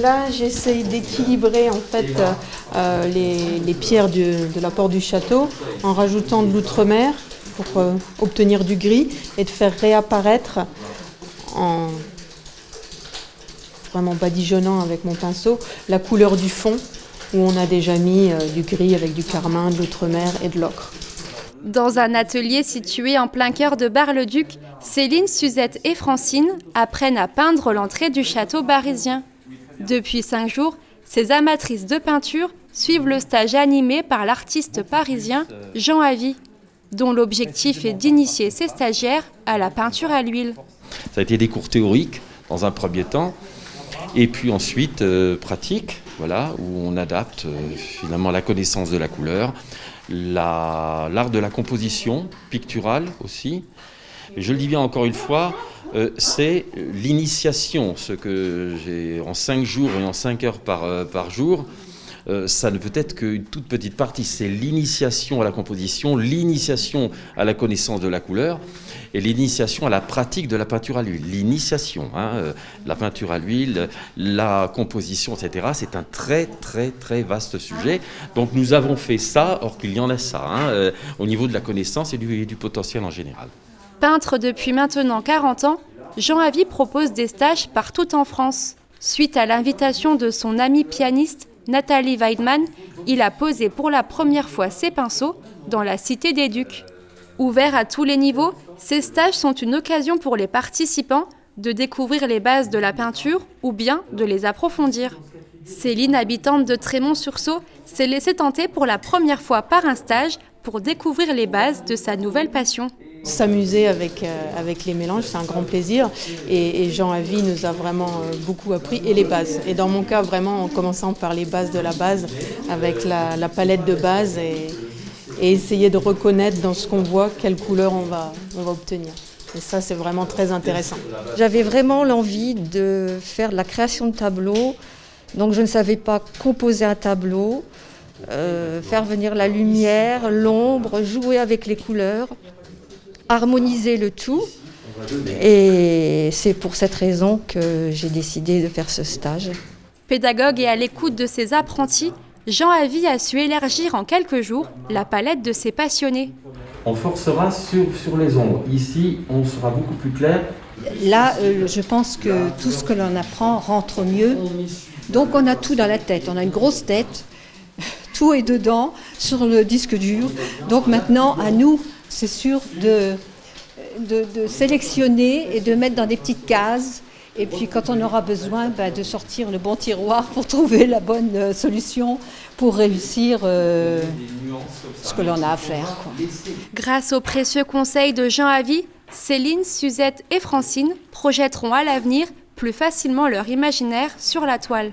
Là, j'essaye d'équilibrer en fait les pierres de l'apport du château en rajoutant de l'outremer pour obtenir du gris et de faire réapparaître en vraiment badigeonnant avec mon pinceau la couleur du fond où on a déjà mis du gris avec du carmin, de l'outremer et de l'ocre. Dans un atelier situé en plein cœur de Bar-le-Duc, Céline, Suzette et Francine apprennent à peindre l'entrée du château barisien. Depuis 5 jours, ces amatrices de peinture suivent le stage animé par l'artiste parisien Jean Havy, dont l'objectif est d'initier ses stagiaires à la peinture à l'huile. Ça a été des cours théoriques dans un premier temps, et puis ensuite pratique, voilà, où on adapte finalement la connaissance de la couleur, l'art de la composition picturale aussi. Et je le dis bien encore une fois, c'est l'initiation, ce que j'ai en 5 jours et en 5 heures par jour. Ça ne peut être qu'une toute petite partie, c'est l'initiation à la composition, l'initiation à la connaissance de la couleur et l'initiation à la pratique de la peinture à l'huile. L'initiation, la peinture à l'huile, la composition, etc. C'est un très très très vaste sujet. Donc nous avons fait ça, or qu'il y en a ça, au niveau de la connaissance et du potentiel en général. Peintre depuis maintenant 40 ans, Jean Havy propose des stages partout en France. Suite à l'invitation de son amie pianiste Nathalie Weidman, il a posé pour la première fois ses pinceaux dans la Cité des Ducs. Ouverts à tous les niveaux, ces stages sont une occasion pour les participants de découvrir les bases de la peinture ou bien de les approfondir. Céline, habitante de Trémont-sur-Saulx, s'est laissée tenter pour la première fois par un stage pour découvrir les bases de sa nouvelle passion. S'amuser avec les mélanges, c'est un grand plaisir et Jean Havy nous a vraiment beaucoup appris et les bases. Et dans mon cas, vraiment en commençant par les bases de la base avec la palette de base et essayer de reconnaître dans ce qu'on voit quelle couleur on va obtenir. Et ça, c'est vraiment très intéressant. J'avais vraiment l'envie de faire de la création de tableaux, donc je ne savais pas composer un tableau, faire venir la lumière, l'ombre, jouer avec les couleurs, harmoniser le tout. Et c'est pour cette raison que j'ai décidé de faire ce stage. Pédagogue et à l'écoute de ses apprentis, Jean Havy a su élargir en quelques jours la palette de ses passionnés. On forcera sur les ombres. Ici, on sera beaucoup plus clair. Là, je pense que tout ce que l'on apprend rentre mieux. Donc on a tout dans la tête. On a une grosse tête, tout est dedans sur le disque dur. Donc maintenant, à nous, c'est sûr de sélectionner et de mettre dans des petites cases. Et puis quand on aura besoin, de sortir le bon tiroir pour trouver la bonne solution pour réussir ce que l'on a à faire, quoi. Grâce aux précieux conseils de Jean Havy, Céline, Suzette et Francine projetteront à l'avenir plus facilement leur imaginaire sur la toile.